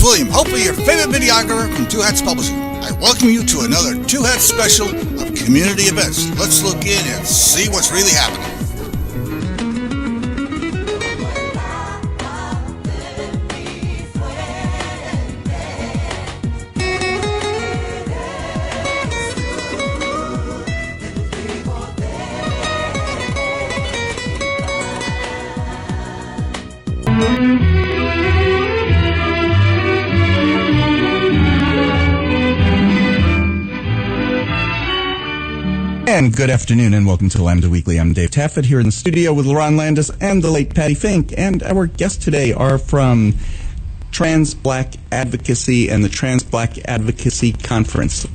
William, hopefully your favorite videographer from Two Hats Publishing. I welcome you to another Two Hats special of community events. Let's look in and see what's really happening. And good afternoon and welcome to Lambda Weekly. I'm Dave Taffet here in the studio with Lerone Landis and the late Patti Fink. And our guests today are from Trans Black Advocacy and the Trans Black Advocacy Conference.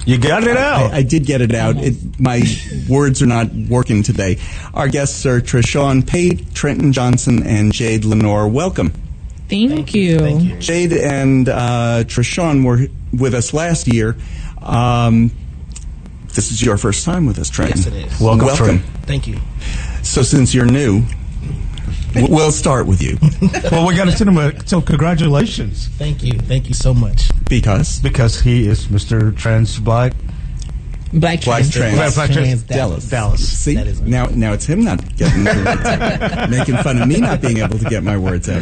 You got it out. I did get it out. My words are not working today. Our guests are TreShaun Pate, Trenton Johnson, and Jade Lenore. Welcome. Thank you. Jade and TreShaun were with us last year. This is your first time with us, Trenton. Yes, it is. Welcome. Thank you. So since you're new, we'll start with you. Well, we got to send him so congratulations. Thank you. Thank you so much. Because he is Mr. Trans Black. Black Trans Dallas. See, now it's him not getting making fun of me not being able to get my words out.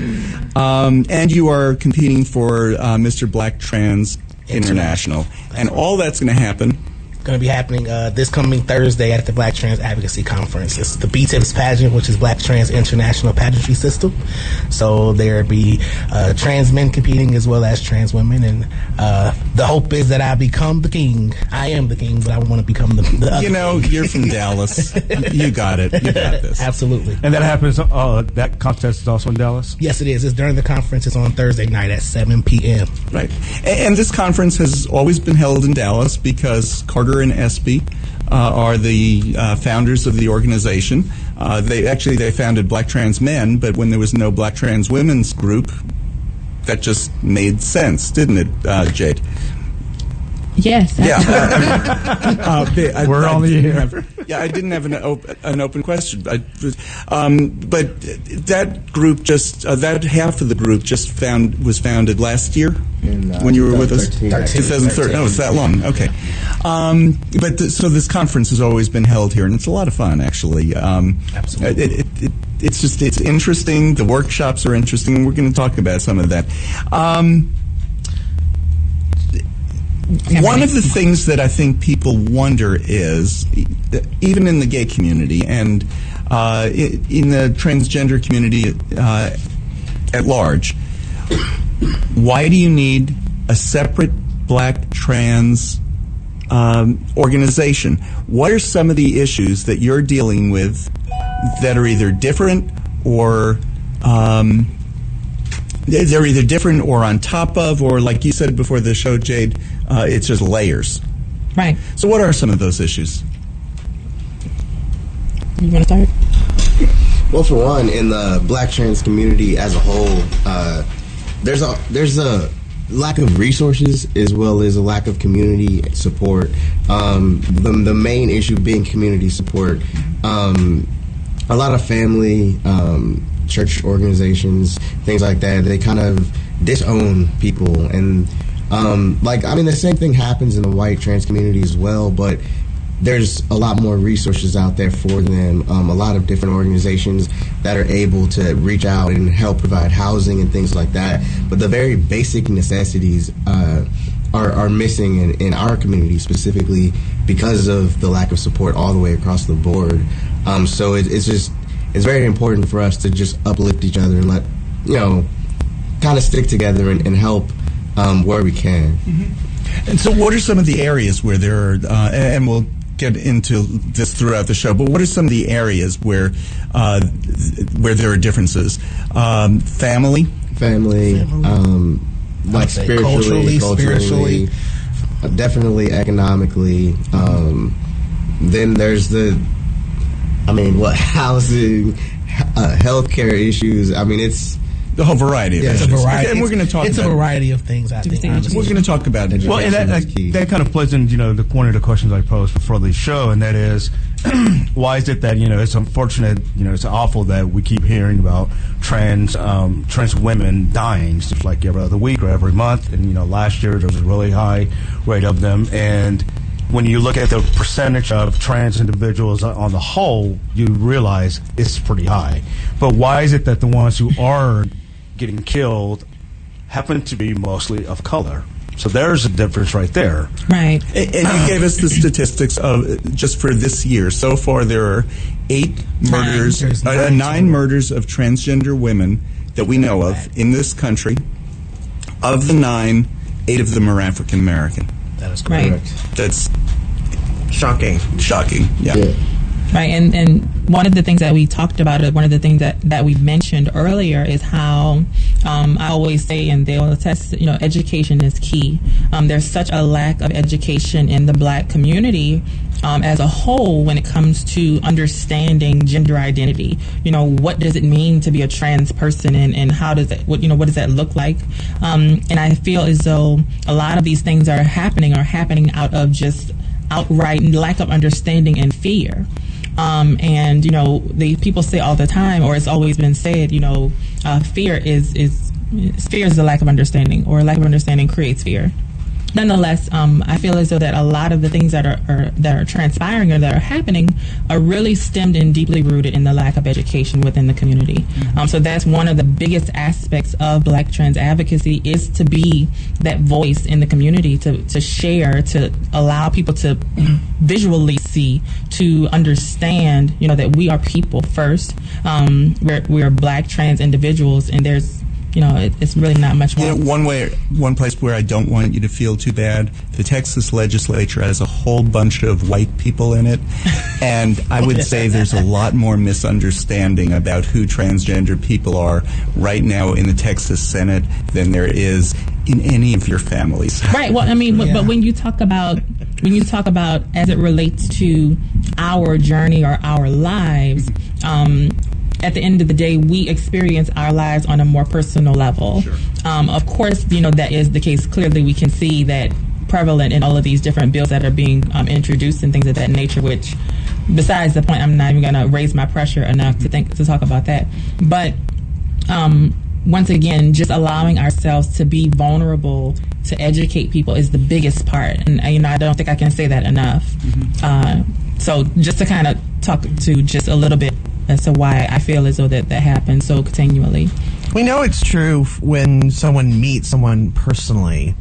And you are competing for Mr. Black Trans International. And all that's going to happen. Going to be happening this coming Thursday at the Black Trans Advocacy Conference. It's the BTIPS pageant, which is Black Trans International Pageantry System. So there'll be trans men competing as well as trans women, and the hope is that I become the king. I am the king, but I want to become the other. You know, you're from Dallas. You got it. You got this. Absolutely. And that happens. That contest is also in Dallas. Yes, it is. It's during the conference. It's on Thursday night at 7 p.m. Right. And this conference has always been held in Dallas because Carter and Espy are the founders of the organization. They founded Black Trans Men, but when there was no Black Trans Women's group, that just made sense, didn't it, Jade? Yes. We're on the air. I didn't have an open question. But that group that half of the group was founded last year when you were with us. 2013. Oh, it's that long. Okay. So this conference has always been held here, and it's a lot of fun, actually. Absolutely. It's interesting. The workshops are interesting. We're going to talk about some of that. One of the things that I think people wonder is, even in the gay community and in the transgender community at large, why do you need a separate Black trans organization? What are some of the issues that you're dealing with that are either different or they're either different or on top of, or like you said before the show, Jade, it's just layers. Right. So what are some of those issues? You want to start? Well, for one, in the Black trans community as a whole, there's a lack of resources as well as a lack of community support. The main issue being community support. A lot of family, church organizations, things like that, they kind of disown people. And the same thing happens in the white trans community as well, but there's a lot more resources out there for them. A lot of different organizations that are able to reach out and help provide housing and things like that. But the very basic necessities are missing in our community specifically because of the lack of support all the way across the board. So it's very important for us to just uplift each other and kind of stick together and help where we can. Mm-hmm. And so what are some of the areas where there are, and we'll get into this throughout the show, but what are some of the areas where there are differences? Family, like spiritually, definitely economically. Then there's housing, healthcare issues. The whole variety of It's a issues. variety. And we're going to talk It's about a variety of things, I think. honestly. We're going to talk about it. Well, and that kind of plays in, the one of the questions I posed before the show, and that is, why is it that, it's unfortunate, it's awful that we keep hearing about trans women dying just like every other week or every month, and, last year there was a really high rate of them, and when you look at the percentage of trans individuals on the whole, you realize it's pretty high. But why is it that the ones who are getting killed happen to be mostly of color? So there's a difference right there. Right. And you gave us the statistics of just for this year. So far, there are 8 murders, There's 9 murders of transgender women that we know of in this country. Of the 9, 8 of them are African American. That is correct. Right. That's Shocking. shocking. Yeah. Right, and one of the things that we talked about, one of the things that we mentioned earlier is how I always say, and they'll attest, education is key. There's such a lack of education in the Black community as a whole when it comes to understanding gender identity. What does it mean to be a trans person, and how does it, what does that look like? And I feel as though a lot of these things are happening out of just outright lack of understanding and fear. And the people say all the time, or it's always been said, fear is the lack of understanding, or lack of understanding creates fear. Nonetheless, I feel as though that a lot of the things that are transpiring or that are happening are really stemmed and deeply rooted in the lack of education within the community. So that's one of the biggest aspects of Black trans advocacy, is to be that voice in the community, to share, to allow people to visually see, to understand, that we are people first. We are Black trans individuals, and there's it's really not much more. One place where I don't want you to feel too bad, the Texas legislature has a whole bunch of white people in it, and I would say there's a lot more misunderstanding about who transgender people are right now in the Texas Senate than there is in any of your families. Right. Well, I mean, but when you talk about as it relates to our journey or our lives, at the end of the day, we experience our lives on a more personal level. Sure. Of course, that is the case. Clearly, we can see that prevalent in all of these different bills that are being introduced and things of that nature, which, besides the point, I'm not even going to raise my pressure enough to talk about that. But once again, just allowing ourselves to be vulnerable, to educate people is the biggest part. And, I don't think I can say that enough. Mm-hmm. So just to kind of talk to just a little bit as to why I feel as though that happens so continually. We know it's true when someone meets someone personally,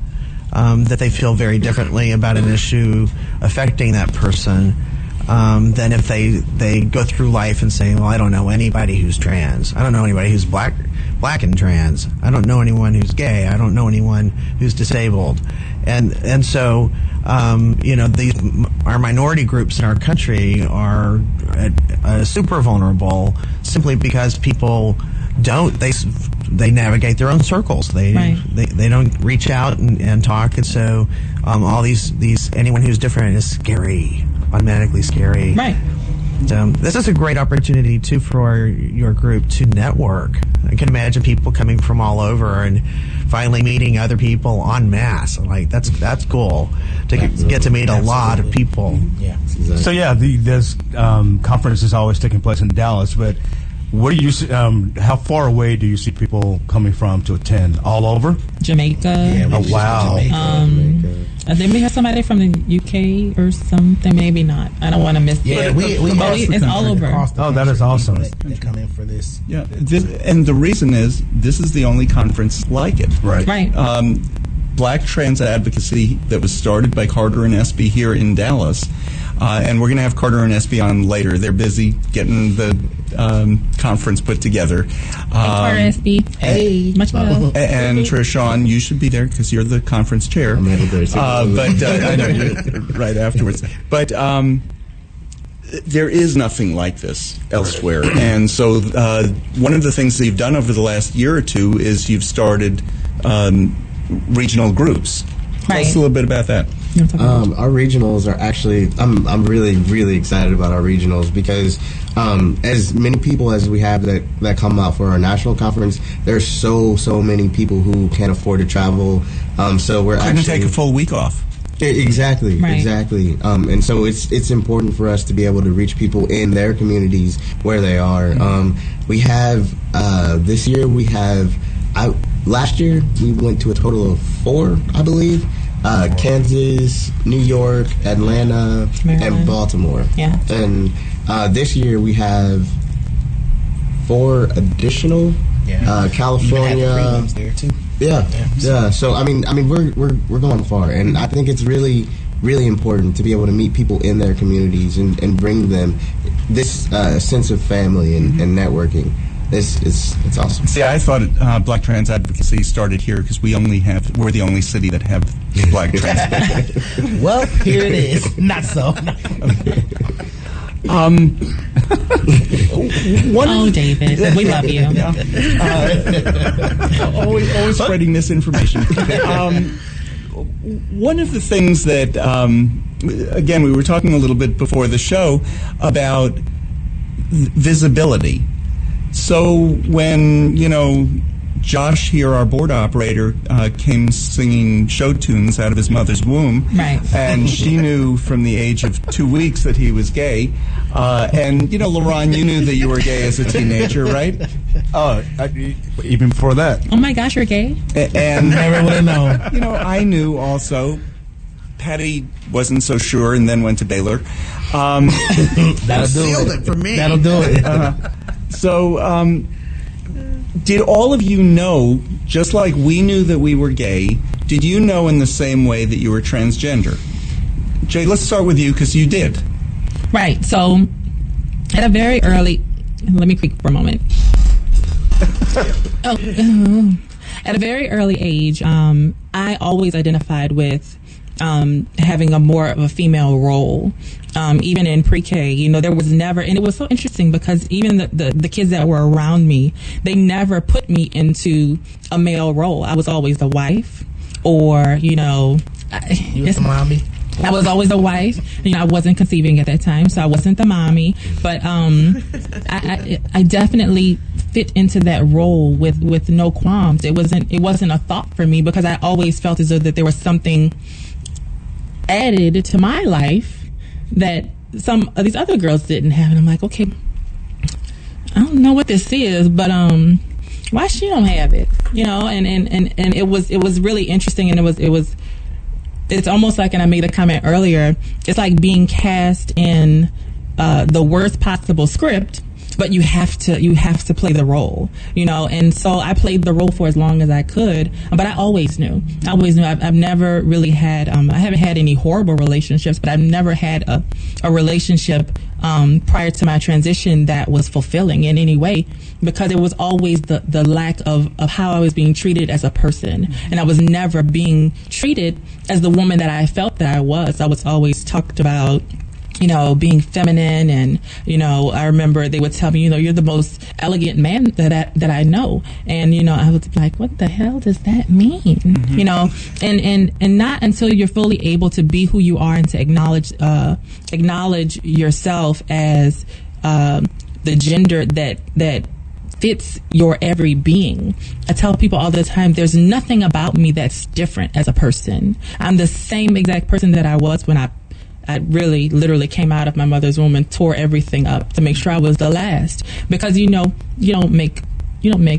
that they feel very differently about an issue affecting that person than if they go through life and say, well, I don't know anybody who's trans. I don't know anybody who's black and trans. I don't know anyone who's gay. I don't know anyone who's disabled. And so, our minority groups in our country are super vulnerable simply because people they navigate their own circles. They don't reach out and talk, and so all these anyone who's different is scary, automatically scary. Right. This is a great opportunity too for your group to network. I can imagine people coming from all over and finally meeting other people en masse. Like that's cool to get to meet a lot of people. Yeah. So this conference is always taking place in Dallas, but where do you see, how far away do you see people coming from to attend? All over? Jamaica. Yeah, Oh, wow. Jamaica. Then we have somebody from the UK or something. Maybe not. I don't want to miss. Yeah, but we it's all over. Oh, that is awesome. They come in for this. Yeah, and the reason is this is the only conference like it. Right. Right. Black Trans Advocacy that was started by Carter and SB here in Dallas. And we're going to have Carter and SB on later. They're busy getting the conference put together. Carter SB. Hey. Much love. And TreShaun, you should be there because you're the conference chair. I'm headed there. But I know you're right afterwards. But there is nothing like this elsewhere. And so one of the things that you've done over the last year or two is you've started regional groups. Tell us a little bit about that. Our regionals are actually, I'm really, really excited about our regionals because as many people as we have that come out for our national conference, there's so many people who can't afford to travel. So we're couldn't actually take a full week off. Exactly. And so it's important for us to be able to reach people in their communities where they are. We have this year last year we went to a total of 4, I believe. Kansas, New York, Atlanta, Maryland, and Baltimore. Yeah. And this year we have 4 additional. California. Even had the there too. Yeah. So I mean, we're going far, and I think it's really, really important to be able to meet people in their communities and bring them this sense of family and networking. It's awesome. See, I thought Black Trans Advocacy started here because we're the only city that have Black Trans. Well, here it is. Not so. David, we love you. Always spreading misinformation. One of the things that, again, we were talking a little bit before the show about visibility. So when, Josh here, our board operator, came singing show tunes out of his mother's womb. Right. And she knew from the age of 2 weeks that he was gay. And, Lerone, you knew that you were gay as a teenager, right? Oh, even before that. Oh, my gosh, you're gay? And never would have known. I knew also. Patti wasn't so sure and then went to Baylor. That'll do sealed it for me. That'll do it. So, did all of you know, just like we knew that we were gay, did you know in the same way that you were transgender? Jay, let's start with you because you did. Right. So, at a very early... Let me creak for a moment. At a very early age, I always identified with having a more of a female role. Even in pre-K, there was never, and it was so interesting because even the kids that were around me, they never put me into a male role. I was always the wife, or you was the mommy. I was always the wife. I wasn't conceiving at that time, so I wasn't the mommy. But I definitely fit into that role with no qualms. It wasn't a thought for me because I always felt as though that there was something added to my life that some of these other girls didn't have, and I'm like, okay, I don't know what this is, but why she don't have it, and it was really interesting, and it's almost like, and I made a comment earlier, it's like being cast in the worst possible script, but you have to play the role, and so I played the role for as long as I could, but I always knew I've never really had I haven't had any horrible relationships, but I've never had a relationship prior to my transition that was fulfilling in any way, because it was always the lack of how I was being treated as a person, and I was never being treated as the woman that I felt that I was. I was always talked about being feminine, and I remember they would tell me, you're the most elegant man that I know, and I was like, what the hell does that mean? Mm-hmm. And not until you're fully able to be who you are and to acknowledge yourself as the gender that fits your every being. I tell people all the time, there's nothing about me that's different as a person. I'm the same exact person that I was when I really literally came out of my mother's womb and tore everything up to make sure I was the last, because you don't make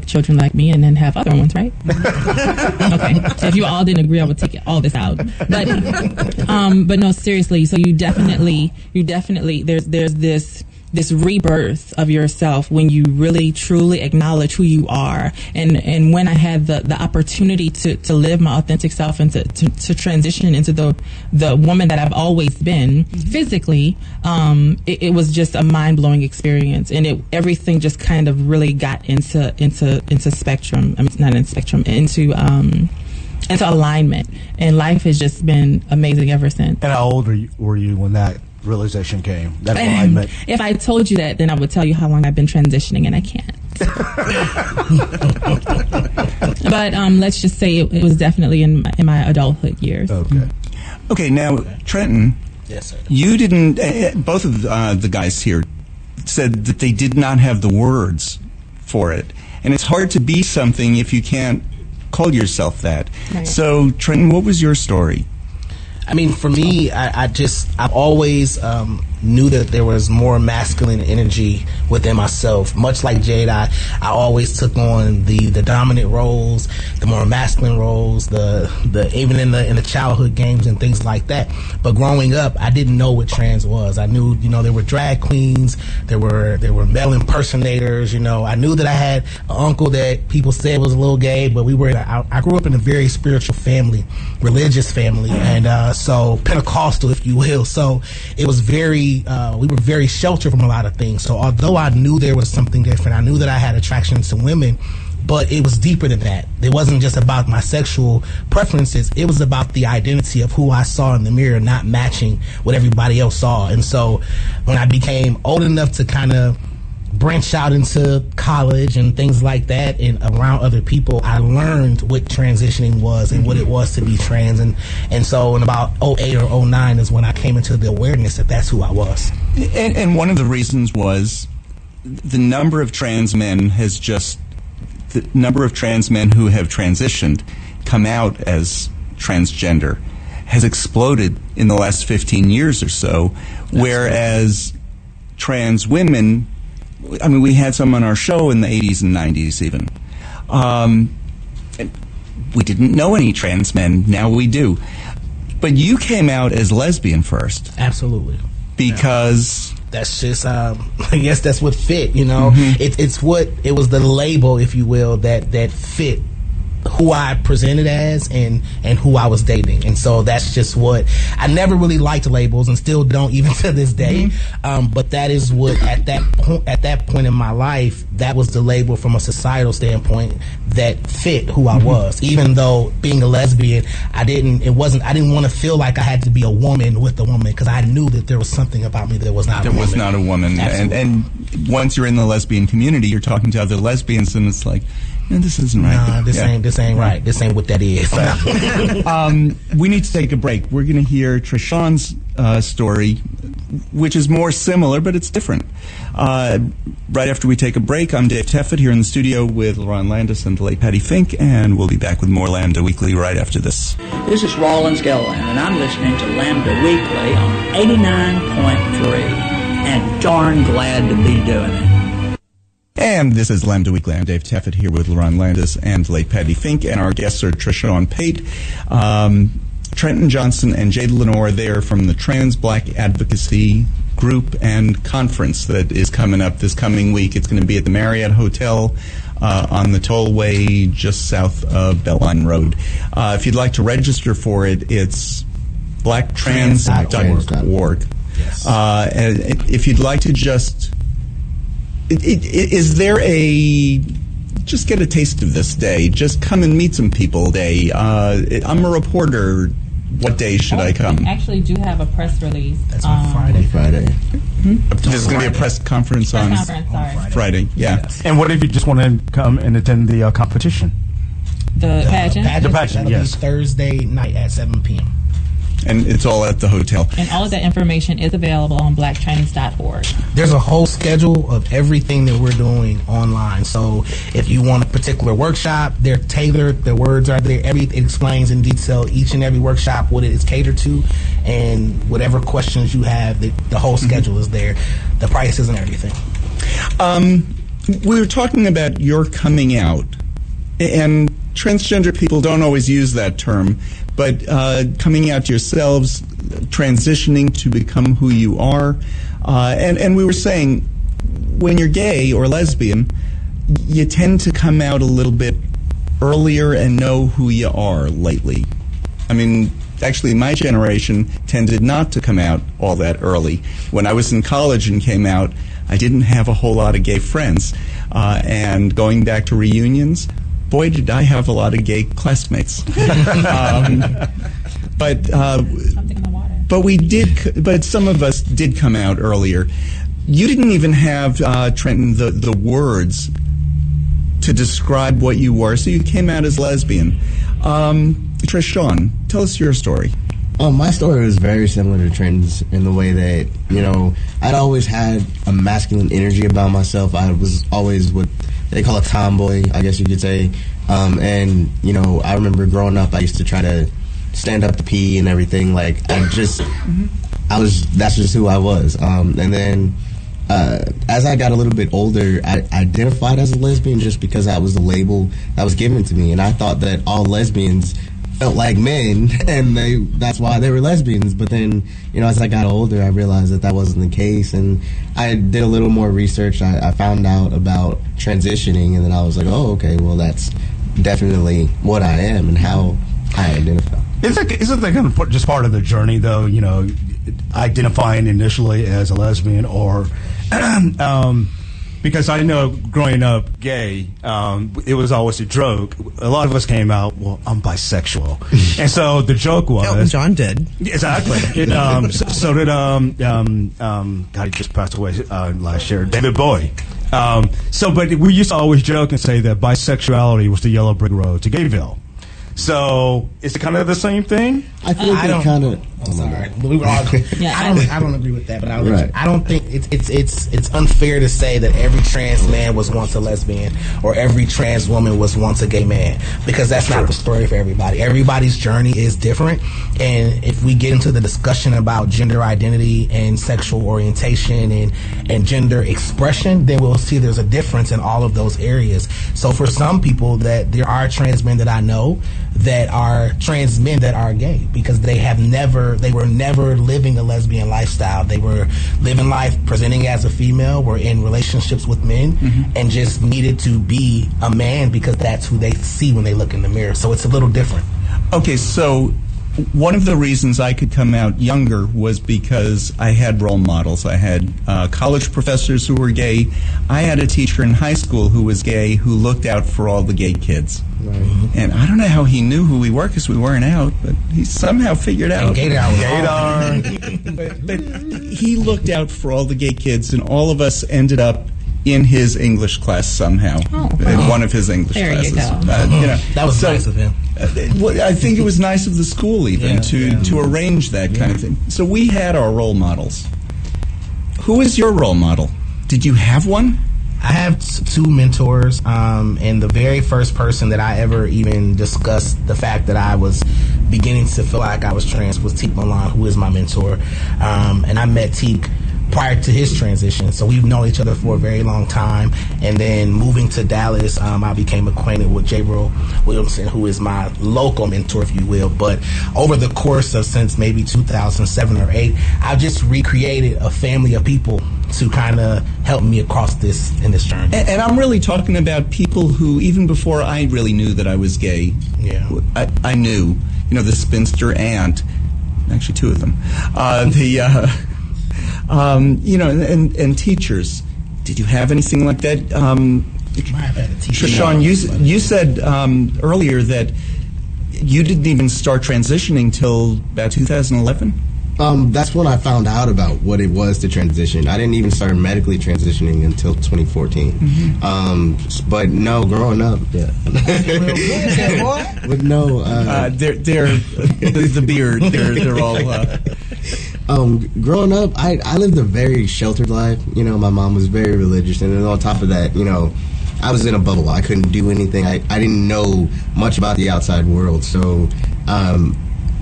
children like me and then have other ones, right? Okay, so if you all didn't agree, I would take all this out, but no, seriously, so you definitely there's this rebirth of yourself when you really truly acknowledge who you are, and when I had the opportunity to live my authentic self and to transition into the woman that I've always been physically, it was just a mind-blowing experience, and everything just kind of really got into spectrum. I mean, not in spectrum, into alignment, and life has just been amazing ever since. And how old were you when that realization came, that alignment? If I told you that, then I would tell you how long I've been transitioning, and I can't. But let's just say it was definitely in my adulthood years. Okay, now Trenton. Yes, sir. You didn't. Both of the guys here said that they did not have the words for it. And it's hard to be something if you can't call yourself that. Right. So, Trenton, what was your story? I mean, for me, I've always knew that there was more masculine energy within myself. Much like Jade, I always took on the dominant roles, the more masculine roles, the even in the childhood games and things like that. But growing up, I didn't know what trans was. I knew, there were drag queens, there were male impersonators. I knew that I had an uncle that people said was a little gay, but I grew up in a very spiritual family, religious family, and so Pentecostal, if you will. So it was we were very sheltered from a lot of things. So although I knew there was something different, I knew that I had attraction to women, but it was deeper than that. It wasn't just about my sexual preferences. It was about the identity of who I saw in the mirror not matching what everybody else saw. And so when I became old enough to kind of branch out into college and things like that and around other people, I learned what transitioning was and what it was to be trans. And so in about 08 or 09 is when I came into the awareness that that's who I was. And one of the reasons was the number of trans men who have transitioned, come out as transgender, has exploded in the last 15 years or so, whereas trans women, I mean, we had some on our show in the 80s and 90s even. We didn't know any trans men. Now we do. But you came out as lesbian first. Absolutely. Because... That's just, I guess that's what fit, Mm-hmm. It was the label, if you will, that fit who I presented as and who I was dating. And so that's just what I never really liked labels and still don't even to this day. Mm-hmm. But that is what at that point in my life, that was the label from a societal standpoint that fit who I was. Even though being a lesbian, I didn't want to feel like I had to be a woman with a woman, because I knew that there was something about me that was not a woman. That was not a woman. And once you're in the lesbian community, you're talking to other lesbians and it's like, no, this isn't right. Nah, this ain't right. This ain't what that is. We need to take a break. We're going to hear TreShaun's story, which is more similar, but it's different. Right after we take a break, I'm Dave Taffet here in the studio with Lerone Landis and the late Patti Fink, and we'll be back with more Lambda Weekly right after this. This is Rawlins Gilliland, and I'm listening to Lambda Weekly on 89.3, and darn glad to be doing it. And this is Lambda Weekly. I'm Dave Taffet here with Lerone Landis and late Patti Fink, and our guests are TreShaun Pate, Trenton Johnson, and Jade Lenore. They are from the Trans Black Advocacy Group and Conference that is coming up this coming week. It's going to be at the Marriott Hotel on the tollway just south of Belline Road. If you'd like to register for it, it's blacktrans.org. Yes. And if you'd like to just... Is there just get a taste of this day, just come and meet some people day? I'm a reporter. What day should I come? We actually do have a press release. That's on Friday. Mm-hmm. There's going to be a press conference on Friday. Yeah. Yes. And what if you just want to come and attend the competition? The pageant? The pageant, yes. Be Thursday night at 7 p.m. And it's all at the hotel. And all of that information is available on blacktrans.org. There's a whole schedule of everything that we're doing online. So if you want a particular workshop, they're tailored. The words are there. It explains in detail each and every workshop what it is catered to, and whatever questions you have, the whole schedule is there. The prices and everything. We were talking about your coming out, and transgender people don't always use that term, but coming out to yourselves, transitioning to become who you are. And we were saying, when you're gay or lesbian, you tend to come out a little bit earlier and know who you are lately. I mean, actually, my generation tended not to come out all that early. When I was in college and came out, I didn't have a whole lot of gay friends. And going back to reunions, boy, did I have a lot of gay classmates. But some of us did come out earlier. You didn't even have, Trenton, the words to describe what you were, so you came out as lesbian. TreShaun, tell us your story. My story was very similar to Trenton's in the way that, I'd always had a masculine energy about myself. I was always what they call a tomboy, I guess you could say. And, I remember growing up, I used to try to stand up to pee and everything. Like, that's just who I was. And then as I got a little bit older, I identified as a lesbian just because that was the label that was given to me. And I thought that all lesbians felt like men, and that's why they were lesbians. But then, as I got older, I realized that wasn't the case, and I did a little more research. I found out about transitioning, and then I was like, oh, okay, well, that's definitely what I am and how I identify. Isn't that kind of just part of the journey, though, identifying initially as a lesbian, or because I know growing up gay, it was always a joke. A lot of us came out, well, I'm bisexual. And so the joke was... Elton John did. Exactly. So did, God, he just passed away last year, David Bowie. But we used to always joke and say that bisexuality was the yellow brick road to Gayville. So is it kind of the same thing? I feel like it kind of... I'm sorry. We were all, I don't agree with that, but I don't think it's unfair to say that every trans man was once a lesbian or every trans woman was once a gay man, because that's not the story for everybody. Everybody's journey is different, and if we get into the discussion about gender identity and sexual orientation and gender expression, then we'll see there's a difference in all of those areas. So for some people, that there are trans men that I know that are trans men that are gay because they were never living a lesbian lifestyle. They were living life presenting as a female, were in relationships with men, and just needed to be a man because that's who they see when they look in the mirror. So it's a little different. Okay, so one of the reasons I could come out younger was because I had role models. I had college professors who were gay. I had a teacher in high school who was gay who looked out for all the gay kids. Right. And I don't know how he knew who we were because we weren't out, but he somehow figured out. Gaydar. But he looked out for all the gay kids, and all of us ended up in his English class somehow. In one of his English classes. That was nice of him. I think it was nice of the school even to arrange that kind of thing. So we had our role models. Who is your role model? Did you have one? I have two mentors, and the very first person that I ever even discussed the fact that I was beginning to feel like I was trans was Teek Milan, who is my mentor. And I met Teek prior to his transition, so we've known each other for a very long time. And then moving to Dallas, I became acquainted with Jabril Williamson, who is my local mentor, if you will. But over the course of since maybe 2007 or 8, I've just recreated a family of people to kind of help me across this journey. And I'm really talking about people who, even before I really knew that I was gay, I knew, the spinster aunt, actually two of them, and teachers. Did you have anything like that? TreShaun, you said earlier that you didn't even start transitioning till about 2011? That's when I found out about what it was to transition. I didn't even start medically transitioning until 2014. But no, growing up, with no, they're the beard. They're all. Growing up, I lived a very sheltered life. My mom was very religious, and then on top of that, I was in a bubble. I couldn't do anything. I didn't know much about the outside world. So,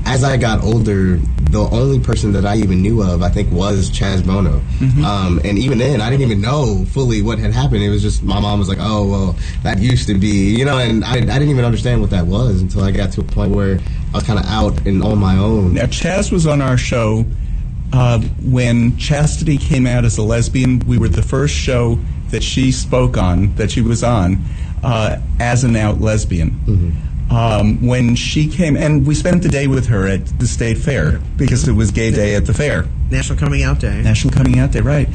as I got older, the only person that I even knew of, I think, was Chaz Bono. And even then, I didn't even know fully what had happened. It was just, my mom was like, oh, well, that used to be, and I didn't even understand what that was until I got to a point where I was kind of out and on my own. Now, Chaz was on our show when Chastity came out as a lesbian. We were the first show that she spoke on, that she was on, as an out lesbian. When she came, and we spent the day with her at the State Fair because it was Gay Day at the fair. National Coming Out Day. National Coming Out Day, right.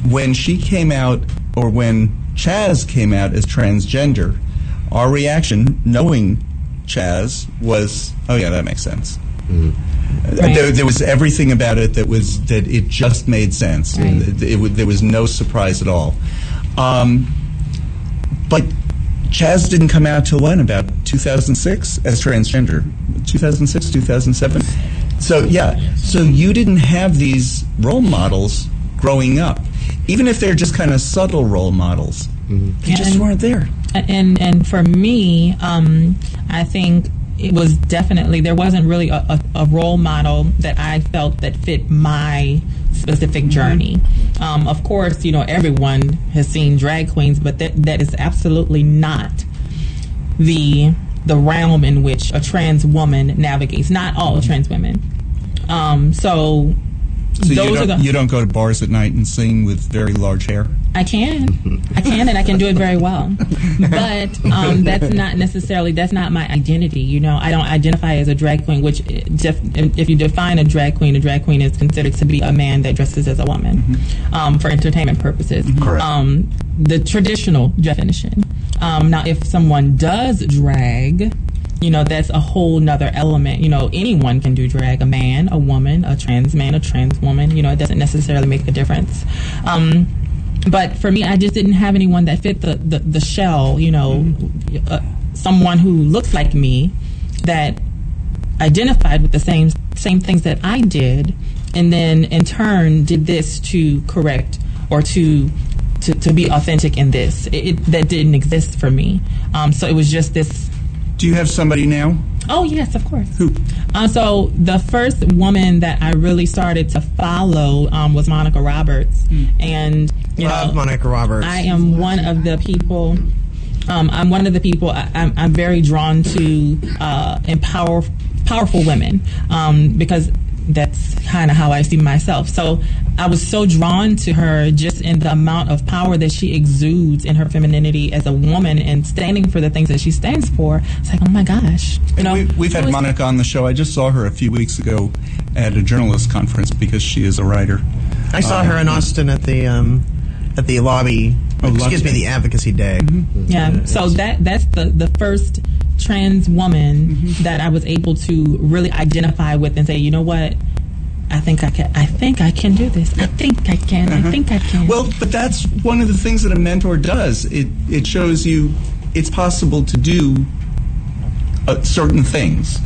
When she came out, or when Chaz came out as transgender, our reaction, knowing Chaz, was, oh yeah, that makes sense. Right. There was everything about it that it just made sense. Right. There was no surprise at all. But Chaz didn't come out till when? About 2006 as transgender. 2006, 2007? So you didn't have these role models growing up, even if they're just kind of subtle role models. They just weren't there. And for me, I think it was definitely, there wasn't really a role model that I felt that fit my specific journey. Of course, everyone has seen drag queens, but that is absolutely not the realm in which a trans woman navigates. Not all trans women. So you don't go to bars at night and sing with very large hair? I can, and I can do it very well. But that's not my identity. I don't identify as a drag queen, which if you define a drag queen is considered to be a man that dresses as a woman for entertainment purposes. Correct. The traditional definition. Now, if someone does drag, that's a whole nother element. Anyone can do drag, a man, a woman, a trans man, a trans woman. It doesn't necessarily make a difference. But for me, I just didn't have anyone that fit the shell, someone who looks like me that identified with the same things that I did, and then in turn did this to correct or to be authentic in this. That didn't exist for me. So it was just this. Do you have somebody now? Oh, yes, of course. Who? So the first woman that I really started to follow was Monica Roberts. And, Love Monica Roberts. I am one of the people, I'm very drawn to powerful women because that's kind of how I see myself. So I was so drawn to her just in the amount of power that she exudes in her femininity as a woman and standing for the things that she stands for. It's like, oh my gosh. We've had Monica on the show. I just saw her a few weeks ago at a journalist conference because she is a writer. I saw her in Austin at the lobby. The Advocacy Day. Yeah. So that's the first trans woman that I was able to really identify with and say, you know what, I think I can do this. I think I can. Well, but that's one of the things that a mentor does. It shows you it's possible to do certain things.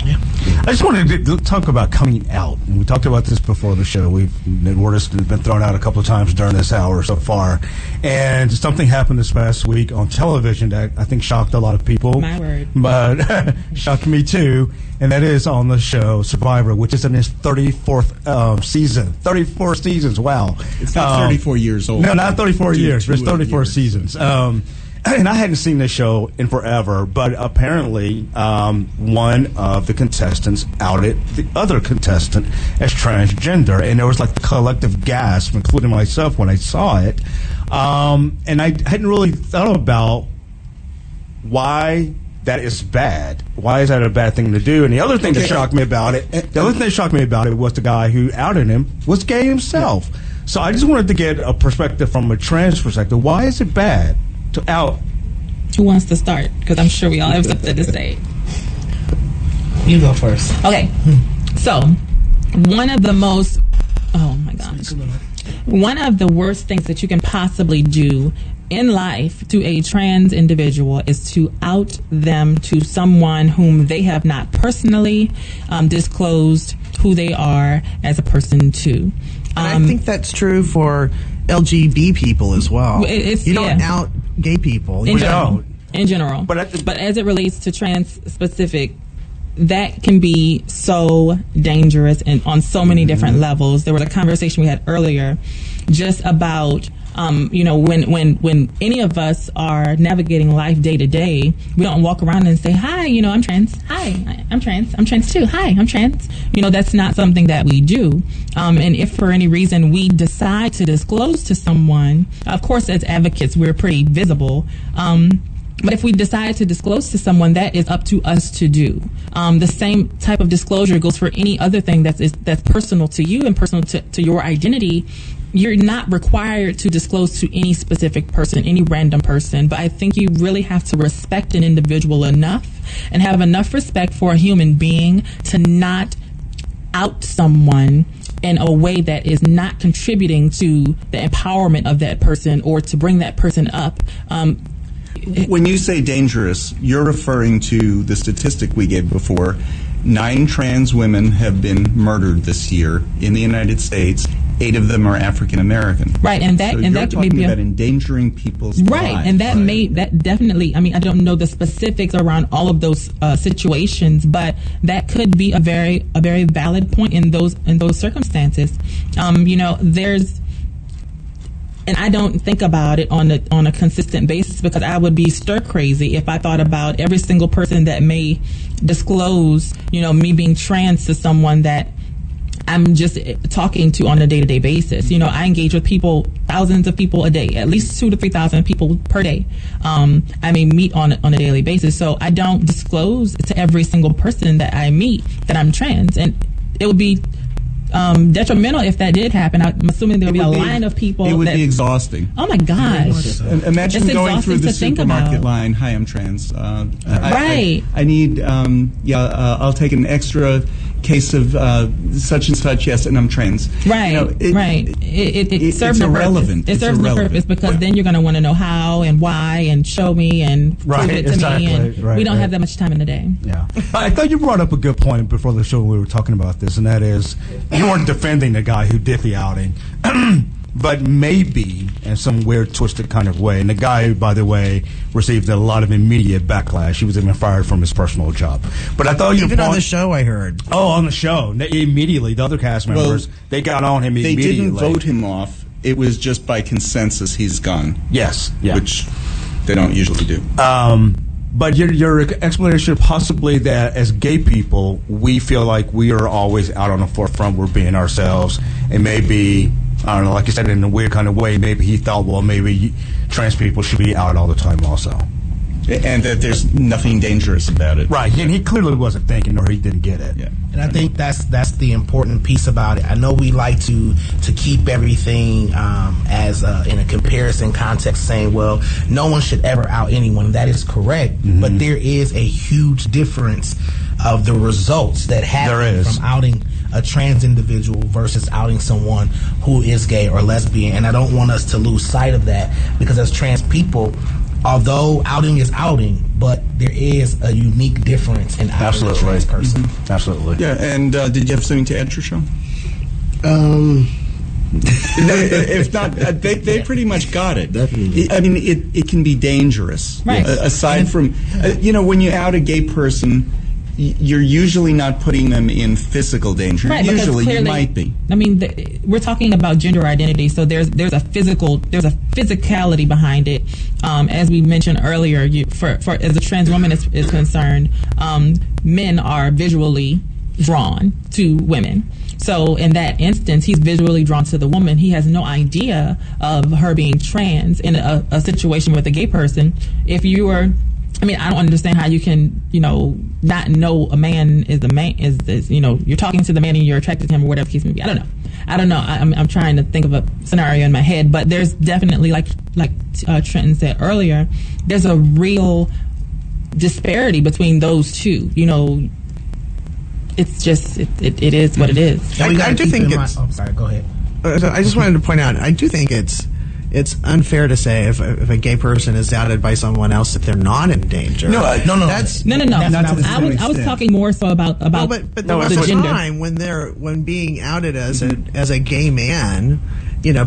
Yeah. I just wanted to talk about coming out. And we talked about this before the show. The word has been thrown out a couple of times during this hour so far. And something happened this past week on television that I think shocked a lot of people. My word. But shocked me too. And that is on the show Survivor, which is in its 34th season. 34 seasons, wow. It's not 34 years old. No, not 34 years, but it's 34 seasons. And I hadn't seen this show in forever, but apparently one of the contestants outed the other contestant as transgender, and there was like a collective gasp, including myself, when I saw it. And I hadn't really thought about why that is bad. Why is that a bad thing to do? And the other thing that shocked me about it, was the guy who outed him was gay himself. Yeah. So I just wanted to get a perspective from a trans perspective. Why is it bad to out? Who wants to start? Because I'm sure we all have something to say. You go first. Okay. So, one of the worst things that you can possibly do in life to a trans individual is to out them to someone whom they have not personally disclosed who they are as a person to. And I think that's true for LGBT people as well. You don't out gay people. In general. But as it relates to trans specific, that can be so dangerous and on so many different levels. There was a conversation we had earlier just about when any of us are navigating life day to day, we don't walk around and say, hi, I'm trans. Hi, I'm trans. I'm trans too. Hi, I'm trans. That's not something that we do. And if for any reason we decide to disclose to someone, of course, as advocates, we're pretty visible. But if we decide to disclose to someone, that is up to us to do. The same type of disclosure goes for any other thing that's personal to you and personal to your identity. You're not required to disclose to any specific person, any random person, but I think you really have to respect an individual enough and have enough respect for a human being to not out someone in a way that is not contributing to the empowerment of that person or to bring that person up. when you say dangerous, you're referring to the statistic we gave before. 9 trans women have been murdered this year in the United States. 8 of them are African American. Right, and that so and you're that talking may be about endangering people's right, lives. and that definitely. I mean, I don't know the specifics around all of those situations, but that could be a very valid point in those circumstances. There's. And I don't think about it on a consistent basis, because I would be stir crazy if I thought about every single person that may disclose, me being trans to someone that I'm just talking to on a day-to-day basis. I engage with people, thousands of people a day, at least 2,000 to 3,000 people per day. I may meet on a daily basis, so I don't disclose to every single person that I meet that I'm trans, and it would be detrimental if that did happen. I'm assuming there would be a line of people. It would be exhausting. Oh my gosh! Imagine It's going through the exhausting to think supermarket about. line. Hi, I'm trans. Right. I need. I'll take an extra case of such and such. Yes, and I'm trans. Right. It serves no irrelevant. purpose. It serves no purpose, because then you're going to want to know how and why and show me and prove it to me. And we don't have that much time in the day. Yeah. I thought you brought up a good point before the show when we were talking about this, and that is you weren't defending the guy who did the outing, but maybe in some weird, twisted kind of way. And the guy, by the way, received a lot of immediate backlash. He was even fired from his personal job. But I thought even on the show, I heard. Oh, on the show. Immediately, the other cast members, they got on him immediately. They didn't vote him off. It was just by consensus he's gone. Yes. Yeah. Which they don't usually do. But your explanation possibly that as gay people, we feel like we are always out on the forefront. We're being ourselves. And maybe, I don't know, like you said, in a weird kind of way, maybe he thought, well, maybe trans people should be out all the time also. And that there's nothing dangerous about it. Right. And he clearly wasn't thinking, or he didn't get it. Yeah. And I think that's the important piece about it. I know we like to keep everything as in a comparison context, saying, well, no one should ever out anyone. That is correct, but there is a huge difference of the results that happen from outing a trans individual versus outing someone who is gay or lesbian. And I don't want us to lose sight of that, because as trans people, although outing is outing, but there is a unique difference in outing a trans person. Absolutely. Yeah, and did you have something to add, TreShaun? If not, they pretty much got it. Definitely. I mean, it can be dangerous. Right. Aside from, when you out a gay person, you're usually not putting them in physical danger. Right, because Usually, clearly, you might be. I mean, we're talking about gender identity, so there's a physicality behind it. As we mentioned earlier, for as a trans woman is concerned, men are visually drawn to women. So in that instance, he's visually drawn to the woman. He has no idea of her being trans in a situation with a gay person. If you were, I mean, I don't understand how you can, not know a man is a man is you're talking to the man and you're attracted to him or whatever the case may be. I don't know. I'm trying to think of a scenario in my head, but there's definitely like Trenton said earlier, there's a real disparity between those two. It's just it is what it is. I do think it's. I'm sorry. Go ahead. I just wanted to point out, I do think it's unfair to say if a gay person is outed by someone else that they're not in danger. No. That's No. I was talking more so about but there was the a gender. time when being outed as a gay man,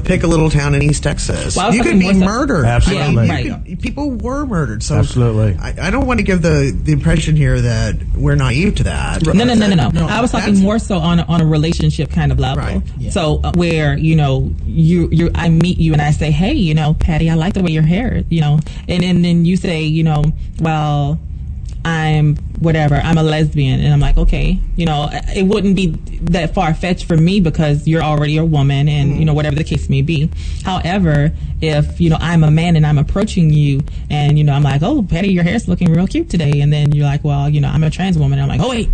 pick a little town in East Texas, Well, I was you could talking be more so- murdered. Absolutely. Yeah, right. People were murdered. So Absolutely. I don't want to give the impression here that we're naive to that. No. I was talking more so on a relationship kind of level. Right. Yeah. So where I meet you and I say, hey, Patti, I like the way your hair is, and then you say, well, I'm a lesbian, and I'm like, okay, it wouldn't be that far fetched for me because you're already a woman, and whatever the case may be. However, if I'm a man and I'm approaching you, and I'm like, oh, Patti, your hair's looking real cute today, and then you're like, well, I'm a trans woman, and I'm like, oh wait.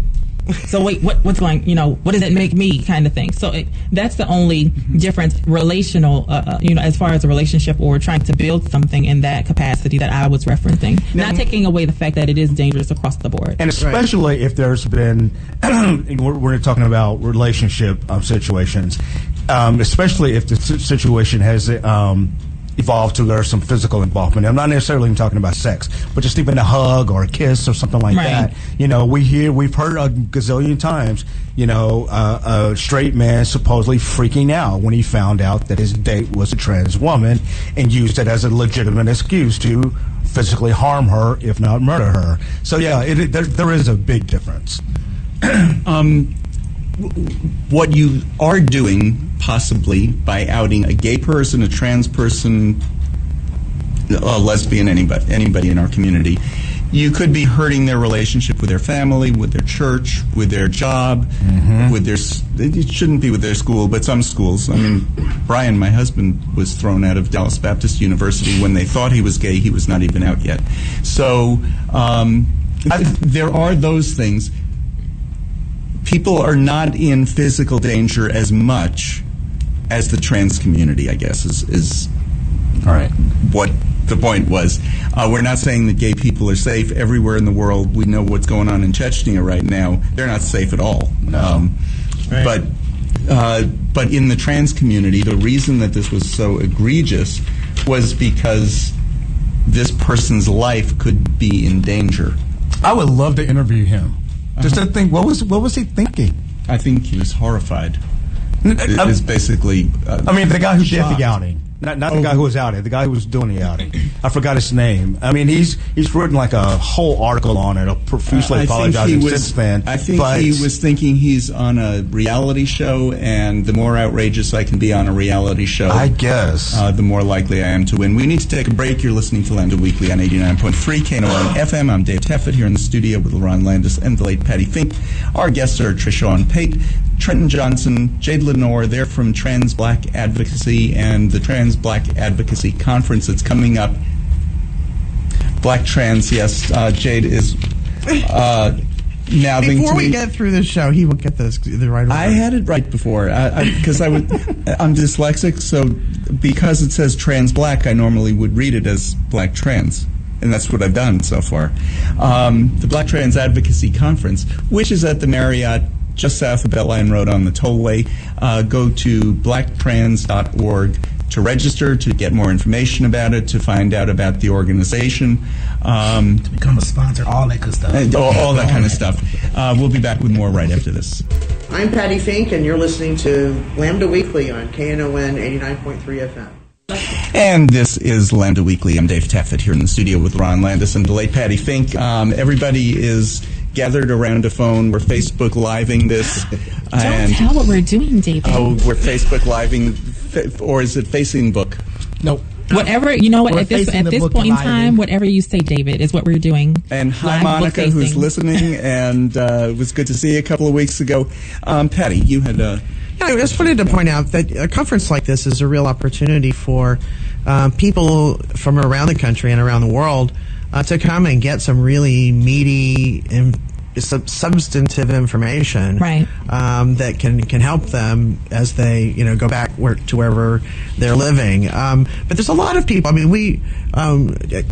So wait, what's going? What does that make me? Kind of thing. So that's the only difference, relational. As far as a relationship or trying to build something in that capacity that I was referencing. Not taking away the fact that it is dangerous across the board. And especially if there's been, we're talking about relationship situations, especially if the situation has evolve to learn some physical involvement. I'm not necessarily even talking about sex, but just even a hug or a kiss or something like Right. that. We've heard a gazillion times, a straight man supposedly freaking out when he found out that his date was a trans woman and used it as a legitimate excuse to physically harm her, if not murder her. So yeah, there is a big difference. What you are doing, possibly, by outing a gay person, a trans person, a lesbian, anybody in our community, you could be hurting their relationship with their family, with their church, with their job, with their. It shouldn't be with their school, but some schools. I mean, Brian, my husband, was thrown out of Dallas Baptist University when they thought he was gay. He was not even out yet. So there are those things. People are not in physical danger as much as the trans community, I guess, is all right. What the point was. We're not saying that gay people are safe everywhere in the world. We know what's going on in Chechnya right now. They're not safe at all. No. But in the trans community, the reason that this was so egregious was because this person's life could be in danger. I would love to interview him. Just to think, what was he thinking? I think he was horrified. It's basically. The guy who shocked. did the outing, not the guy who was outed, the guy who was doing the outing. I forgot his name. I mean, he's written like a whole article on it, profusely apologizing since then. I think he was thinking he's on a reality show, and the more outrageous I can be on a reality show, I guess, the more likely I am to win. We need to take a break. You're listening to Lambda Weekly on 89.3 Knon FM. I'm Dave Taffet here in the studio with Lerone Landis and the late Patti Fink. Our guests are TreShaun Pate, Trenton Johnson, Jade Lenore. They're from Trans Black Advocacy and the Trans Black Advocacy Conference that's coming up. Black Trans, yes. Jade is now. Before we get through the show, he will get the right order. I had it right before because I'm dyslexic, so because it says Trans Black, I normally would read it as Black Trans. And that's what I've done so far. The Black Trans Advocacy Conference, which is at the Marriott just south of Beltline Road on the tollway. Go to blacktrans.org to register, to get more information about it, to find out about the organization. To become a sponsor, all that good stuff. All that kind of stuff. We'll be back with more right after this. I'm Patti Fink, and you're listening to Lambda Weekly on KNON 89.3 FM. And this is Lambda Weekly. I'm Dave Taffet here in the studio with Lerone Landis and the late Patti Fink. Everybody is gathered around a phone. We're Facebook Living this. Don't tell what we're doing, David. Oh, we're Facebook Living, or is it Facing Book? Nope. Whatever, you know what, at this point in time, whatever you say, David, is what we're doing. And hi, Monica, who's listening, and it was good to see you a couple of weeks ago. Patti, you had I just wanted to point out that a conference like this is a real opportunity for people from around the country and around the world to come and get some really meaty and substantive information, right? That can help them as they go back to wherever they're living. But there's a lot of people. I mean, we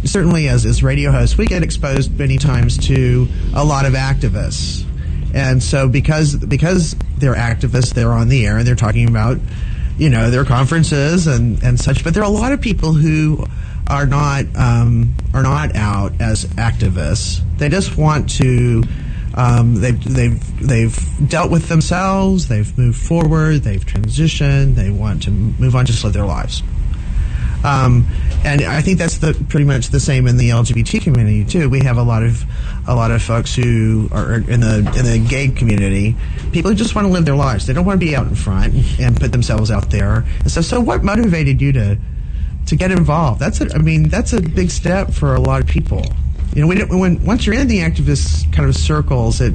certainly as radio hosts, we get exposed many times to a lot of activists. And so because they're activists, they're on the air and they're talking about, their conferences and such. But there are a lot of people who are not out as activists. They just want to. They've dealt with themselves. They've moved forward. They've transitioned. They want to move on, just live their lives. And I think that's pretty much the same in the LGBT community too. We have a lot of folks who are in the gay community. People who just want to live their lives. They don't want to be out in front and put themselves out there. And so what motivated you to get involved? That's a big step for a lot of people. Once you're in the activist kind of circles, it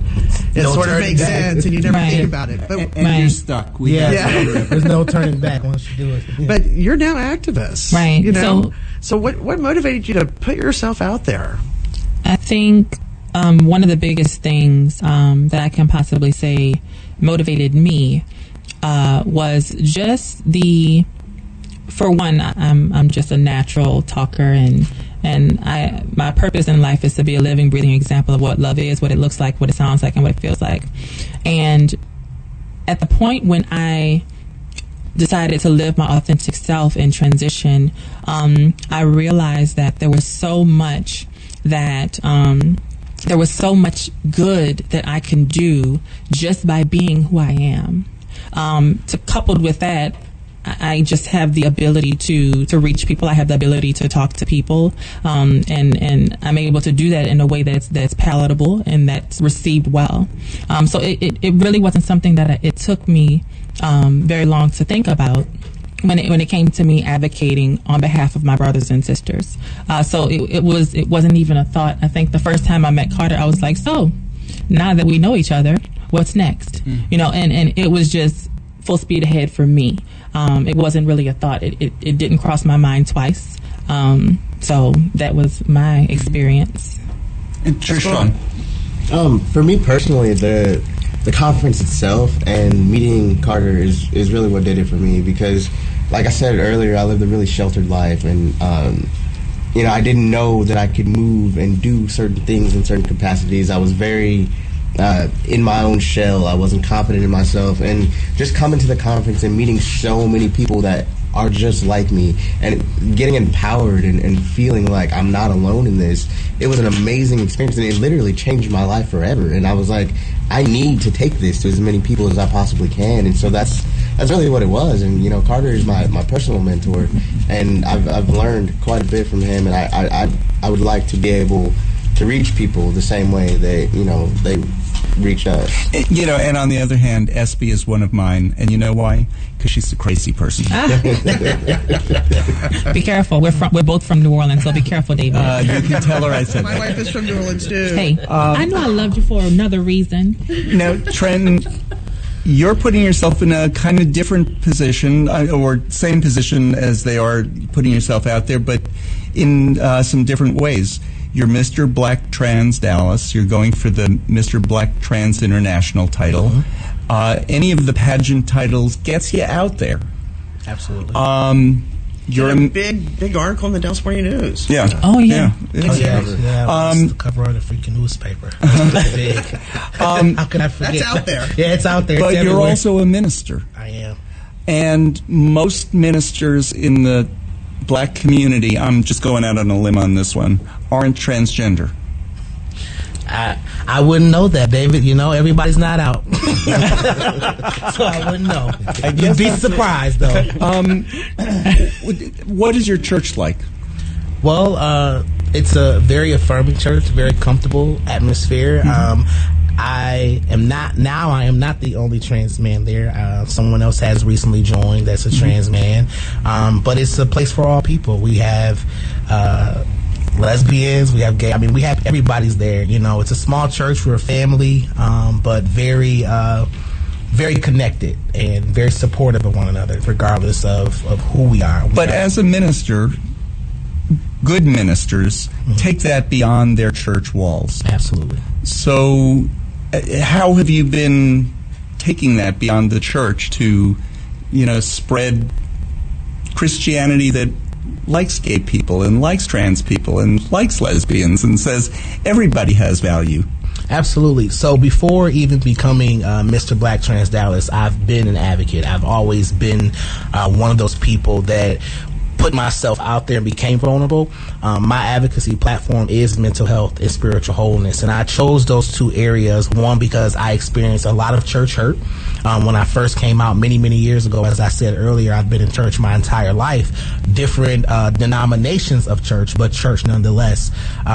sort of makes sense, and you never think about it. But and you're stuck. There's no turning back once you do it. Yeah. But you're now activists, right? So what motivated you to put yourself out there? I think one of the biggest things that I can possibly say motivated me was just for one, I'm just a natural talker, and my purpose in life is to be a living, breathing example of what love is, what it looks like, what it sounds like, and what it feels like. And at the point when I decided to live my authentic self in transition, I realized that there was so much that there was so much good that I can do just by being who I am. Coupled with that, I just have the ability to reach people. I have the ability to talk to people, and I'm able to do that in a way that's palatable and that's received well. So it really wasn't something that it took me very long to think about when it came to me advocating on behalf of my brothers and sisters. So it wasn't even a thought. I think the first time I met Carter, I was like, so now that we know each other, what's next? And it was just full speed ahead for me. It wasn't really a thought. It didn't cross my mind twice. So that was my experience. And TreShaun? For me personally, the conference itself and meeting Carter is really what did it for me, because, like I said earlier, I lived a really sheltered life, and I didn't know that I could move and do certain things in certain capacities. I was very in my own shell. I wasn't confident in myself, and just coming to the conference and meeting so many people that are just like me and getting empowered and feeling like I'm not alone in this, it was an amazing experience, and it literally changed my life forever. And I was like, I need to take this to as many people as I possibly can. And so that's really what it was. And Carter is my personal mentor, and I've learned quite a bit from him, and I would like to be able to reach people the same way they reach us. And on the other hand, Espy is one of mine, and you know why? Because she's a crazy person. Be careful. We're both from New Orleans, so be careful, David. You can tell her I said My that. wife is from New Orleans too. Hey, I know I loved you for another reason. Now, Trenton, you're putting yourself in a kind of different position, or same position as they are putting yourself out there, but in some different ways. You're Mr. Black Trans Dallas. You're going for the Mr. Black Trans International title. Any of the pageant titles gets you out there. Absolutely. You're a big article in the Dallas Morning News. Yeah. Oh, yeah. It's the cover of the freaking newspaper. Big. How can I forget? That's out there. Yeah, it's out there. But It's you're everywhere. also a minister. I am. And most ministers in the black community, I'm just going out on a limb on this one, aren't transgender. I wouldn't know that, David. Everybody's not out. So I wouldn't know. You'd be surprised, though. What is your church like? Well, it's a very affirming church, very comfortable atmosphere. I am not the only trans man there. Someone else has recently joined that's a trans man. But it's a place for all people. We have lesbians, we have gay. I mean, we have everybody's there. It's a small church. We're a family, but very connected and very supportive of one another, regardless of who we are. But as a minister, good ministers take that beyond their church walls. Absolutely. So how have you been taking that beyond the church to, spread Christianity that likes gay people and likes trans people and likes lesbians and says everybody has value? Absolutely. So before even becoming Mr. Black Trans Dallas, I've been an advocate. I've always been one of those people that put myself out there and became vulnerable. My advocacy platform is mental health and spiritual wholeness, and I chose those two areas, one, because I experienced a lot of church hurt when I first came out many years ago. As I said earlier, I've been in church my entire life, different denominations of church, but church nonetheless.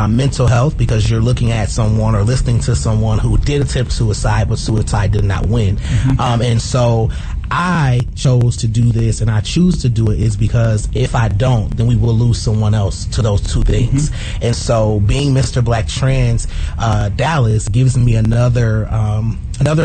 Mental health, because you're looking at someone or listening to someone who did attempt suicide, but suicide did not win. And so I chose to do this, and I choose to do it is because if I don't, then we will lose someone else to those two things. And so being Mr. Black Trans Dallas gives me another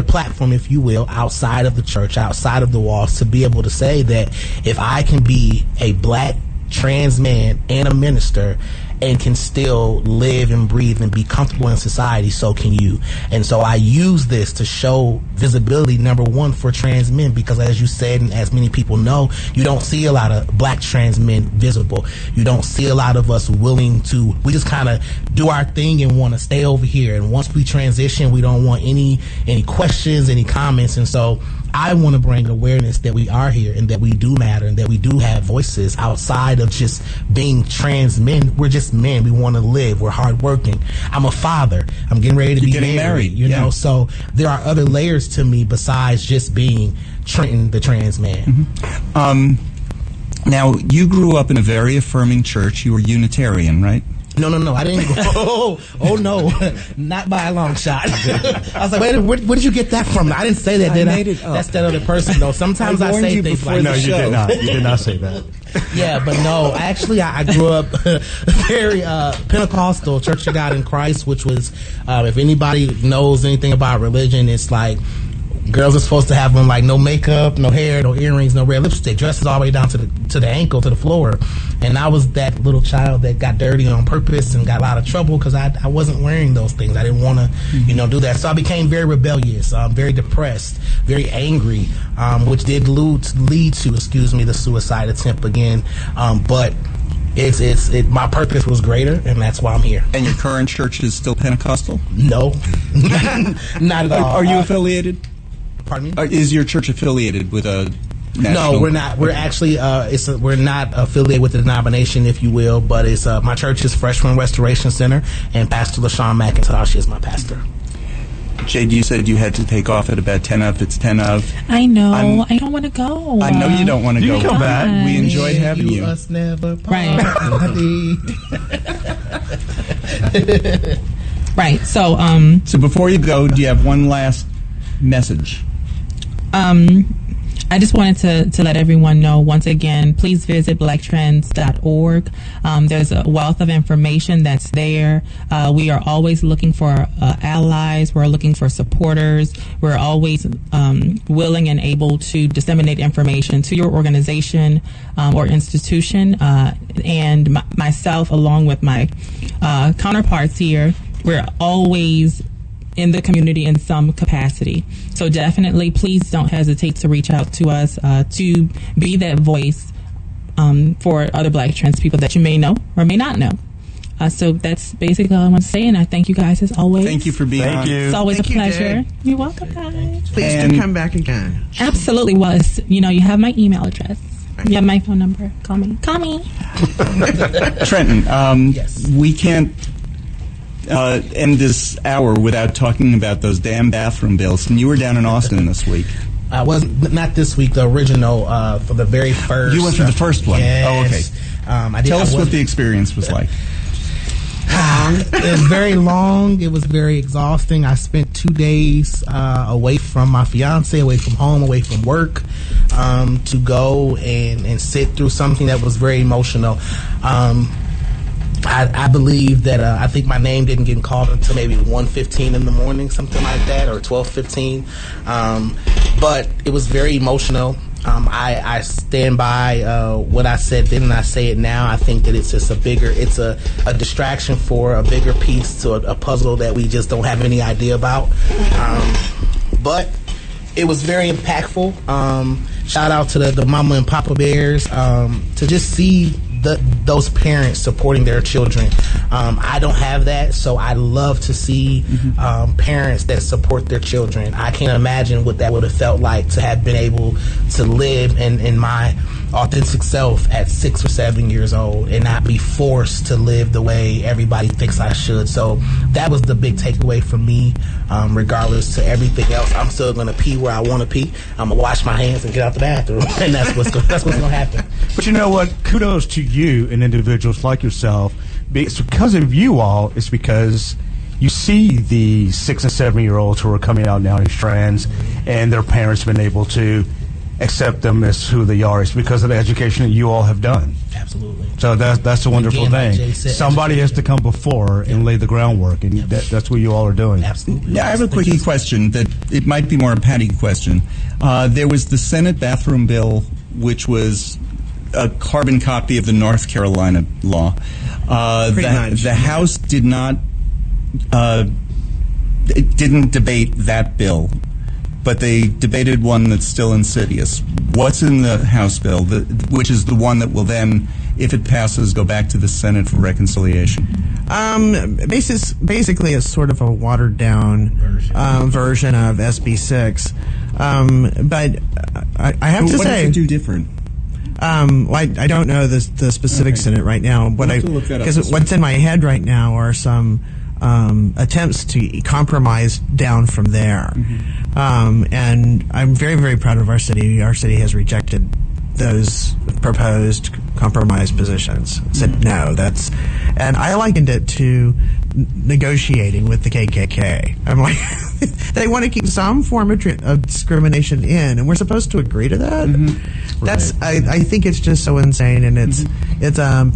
platform, if you will, outside of the church, outside of the walls, to be able to say that if I can be a black trans man and a minister and can still live and breathe and be comfortable in society, so can you. And so I use this to show visibility, number one, for trans men, because as you said, and as many people know, you don't see a lot of black trans men visible. You don't see a lot of us willing to, we just kind of do our thing and want to stay over here. And once we transition, we don't want any questions, any comments. And so I want to bring awareness that we are here and that we do matter and that we do have voices outside of just being trans men. We're just men. We want to live. We're hardworking. I'm a father. I'm getting ready to be married. You know, so there are other layers to me besides just being Trenton, the trans man. Now, you grew up in a very affirming church. You were Unitarian, right? No, I didn't go. Oh no, not by a long shot. I was like, wait, where did you get that from? I didn't say that, did I? That's that other person, though. Sometimes I say things like, no, you did not. You did not say that. Yeah, but no, actually, I grew up very Pentecostal, Church of God in Christ, which was, if anybody knows anything about religion, it's like, girls are supposed to have on like no makeup, no hair, no earrings, no red lipstick, dresses all the way down to the ankle, to the floor. And I was that little child that got dirty on purpose and got a lot of trouble because I wasn't wearing those things. I didn't want to, do that. So I became very rebellious, very depressed, very angry, which did lead to, the suicide attempt again. But my purpose was greater, and that's why I'm here. And your current church is still Pentecostal? No, not at all. Are you affiliated? Pardon me? Is your church affiliated with a national? No, we're not. We're actually we're not affiliated with the denomination, if you will. But it's my church is Freshman Restoration Center, and Pastor LaShawn McIntosh is my pastor. Jade, you said you had to take off at about 10 of. It's 10 of. I know. I don't want to go. I know you don't want to go. You can come back. We enjoyed having you. Us never right. Right. So before you go, do you have one last message? I just wanted to let everyone know, once again, please visit blacktrans.org. There's a wealth of information that's there. We are always looking for allies. We're looking for supporters. We're always willing and able to disseminate information to your organization or institution. And myself, along with my counterparts here, we're always in the community in some capacity. So definitely, please don't hesitate to reach out to us to be that voice for other black trans people that you may know or may not know. So that's basically all I want to say, and I thank you guys as always. Thank you for being on. It's always a pleasure. You're welcome, guys. Please do come back again. Absolutely. Well, you have my email address. You have my phone number. Call me. Trenton, yes. We can't end this hour without talking about those damn bathroom bills. And you were down in Austin this week. I wasn't, not this week, the original, for the very first. You went for the first one? Yes. Oh, okay. Tell us what the experience was like. It was very long. It was very exhausting. I spent 2 days away from my fiance, away from home, away from work, to go and sit through something that was very emotional. I believe that I think my name didn't get called until maybe 1:15 in the morning, something like that, or 12:15. But it was very emotional. I stand by what I said then, and I say it now. I think that it's just it's a distraction for a bigger piece to a puzzle that we just don't have any idea about. But it was very impactful. Shout out to the mama and papa bears, to just see those parents supporting their children. I don't have that, so I love to see parents that support their children. I can't imagine what that would have felt like to have been able to live in my authentic self at 6 or 7 years old and not be forced to live the way everybody thinks I should. So that was the big takeaway for me. Regardless to everything else, I'm still going to pee where I want to pee. I'm going to wash my hands and get out the bathroom, and that's what's going to happen. But you know what? Kudos to you and individuals like yourself. It's because of you all. It's because you see the 6 and 7 year olds who are coming out now as trans, and their parents have been able to accept them as who they are. It's because of the education that you all have done. Absolutely. So that's a wonderful Again, thing. like said, somebody has to come before and lay the groundwork, and that's what you all are doing. Absolutely. Yeah, I have a quickie question that it might be more a Patti question. There was the Senate bathroom bill, which was a carbon copy of the North Carolina law. The House did not it didn't debate that bill, but they debated one that's still insidious. What's in the House bill, which is the one that will then, if it passes, go back to the Senate for reconciliation? Basically, it's sort of a watered-down version of SB 6. But I have to say, what does it do different? I don't know the specifics in it right now. Because what's in my head right now are some attempts to compromise down from there. And I'm very, very proud of our city. Our city has rejected those proposed compromise positions. Said no, and I likened it to negotiating with the KKK. I'm like, they want to keep some form of discrimination in, and we're supposed to agree to that. I think it's just so insane, and it's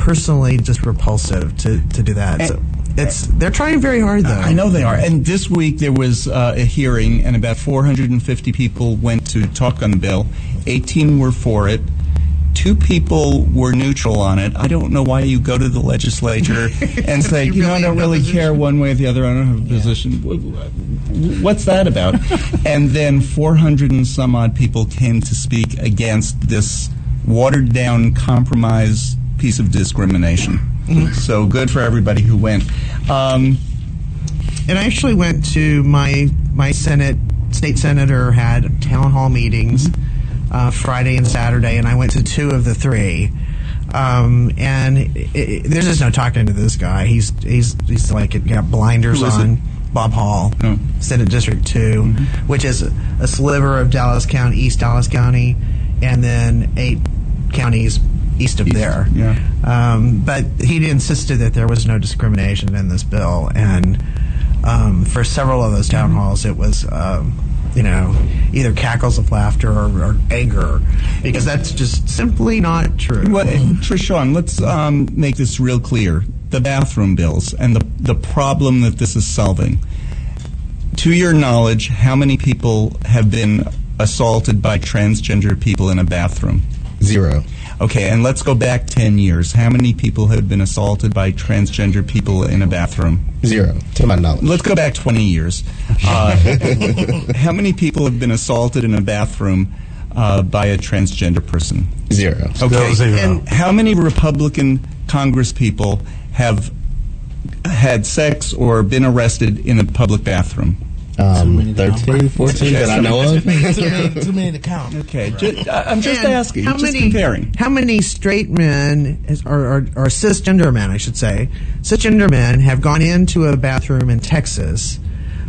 personally just repulsive to do that. They're trying very hard, though. I know they are. And this week there was a hearing, and about 450 people went to talk on the bill. 18 were for it. 2 people were neutral on it. I don't know why you go to the legislature and say, I don't really care one way or the other. I don't have a position. What's that about? And then 400 and some odd people came to speak against this watered-down compromise piece of discrimination. So good for everybody who went. And I actually went to my state senator had town hall meetings Friday and Saturday, and I went to 2 of the 3. And there's just no talking to this guy. He's like got blinders on. Bob Hall, Senate District 2, which is a sliver of Dallas County, East Dallas County, and then 8 counties east of there. But he insisted that there was no discrimination in this bill, and for several of those town halls, it was either cackles of laughter or anger, because that's just simply not true. Well, TreShaun, let's make this real clear. The bathroom bills and the problem that this is solving. To your knowledge, how many people have been assaulted by transgender people in a bathroom? 0. Okay, and let's go back 10 years. How many people have been assaulted by transgender people in a bathroom? 0, to my knowledge. Let's go back 20 years. How many people have been assaulted in a bathroom by a transgender person? 0. Okay, 0. And how many Republican Congress people have had sex or been arrested in a public bathroom? 13, 14 that I know of. Too many to count. Okay, I'm just asking. Comparing. How many straight men or cisgender men, I should say, cisgender men have gone into a bathroom in Texas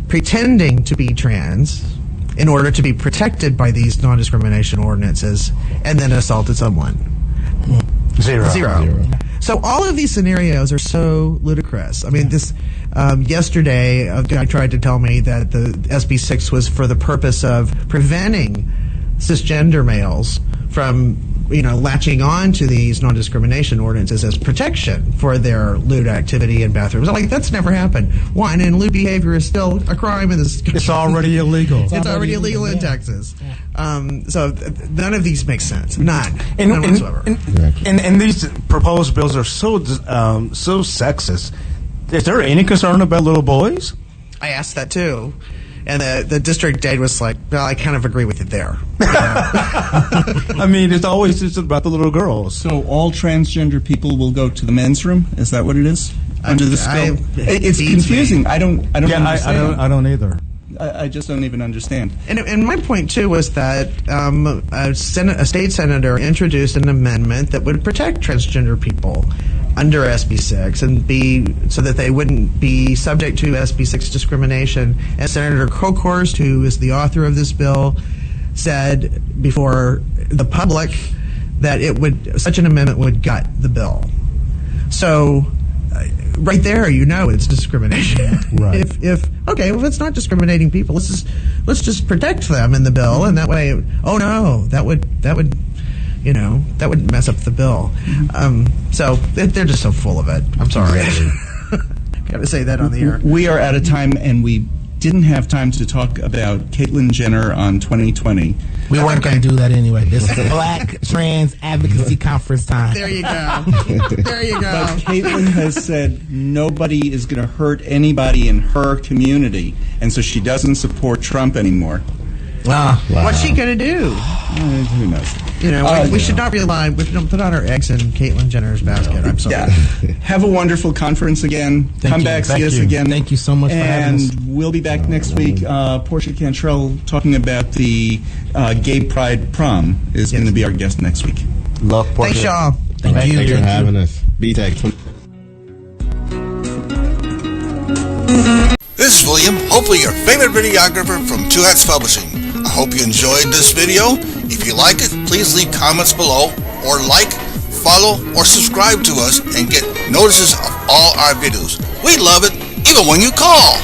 pretending to be trans in order to be protected by these non-discrimination ordinances and then assaulted someone? 0. So all of these scenarios are so ludicrous. I mean, this yesterday, a guy tried to tell me that the SB 6 was for the purpose of preventing cisgender males from, latching on to these non-discrimination ordinances as protection for their lewd activity in bathrooms. I'm like, that's never happened. One, and lewd behavior is still a crime in this country. It's already illegal. It's already illegal in Texas. So none of these make sense. None whatsoever. And these proposed bills are so sexist. Is there any concern about little boys? I asked that too. And the district aide was like, well, I kind of agree with you there. I mean, it's always just about the little girls. So all transgender people will go to the men's room? Is that what it is? Under this bill? It's confusing. I don't understand. I don't either. I just don't even understand. And my point, too, was that a state senator introduced an amendment that would protect transgender people under SB 6 and so that they wouldn't be subject to SB 6 discrimination. And Senator Cokhorst, who is the author of this bill, said before the public that such an amendment would gut the bill. So right there, it's discrimination. Right. If it's not discriminating people, let's just protect them in the bill, and that way, that would mess up the bill. So they're just so full of it. I'm sorry. Got to say that on the air. We are out of time, and we didn't have time to talk about Caitlyn Jenner on 2020. We weren't going to do that anyway. This is Black Trans Advocacy Conference time. There you go. There you go. But Caitlyn has said nobody is going to hurt anybody in her community, and so she doesn't support Trump anymore. Wow. What's she going to do? Who knows? You know, we should not rely. We shouldn't put on our eggs in Caitlyn Jenner's basket. I'm sorry. Yeah. Have a wonderful conference again. Come back, see us again. Thank you so much for having us. And we'll be back next week. Portia Cantrell talking about the Gay Pride Prom is going to be our guest next week. Love Portia. Thanks, y'all. Thank you. Thanks for having us. B-Tech. This is William, hopefully your favorite videographer from Two Hats Publishing. I hope you enjoyed this video. If you like it, please leave comments below, or like, follow, or subscribe to us and get notices of all our videos. We love it, even when you call.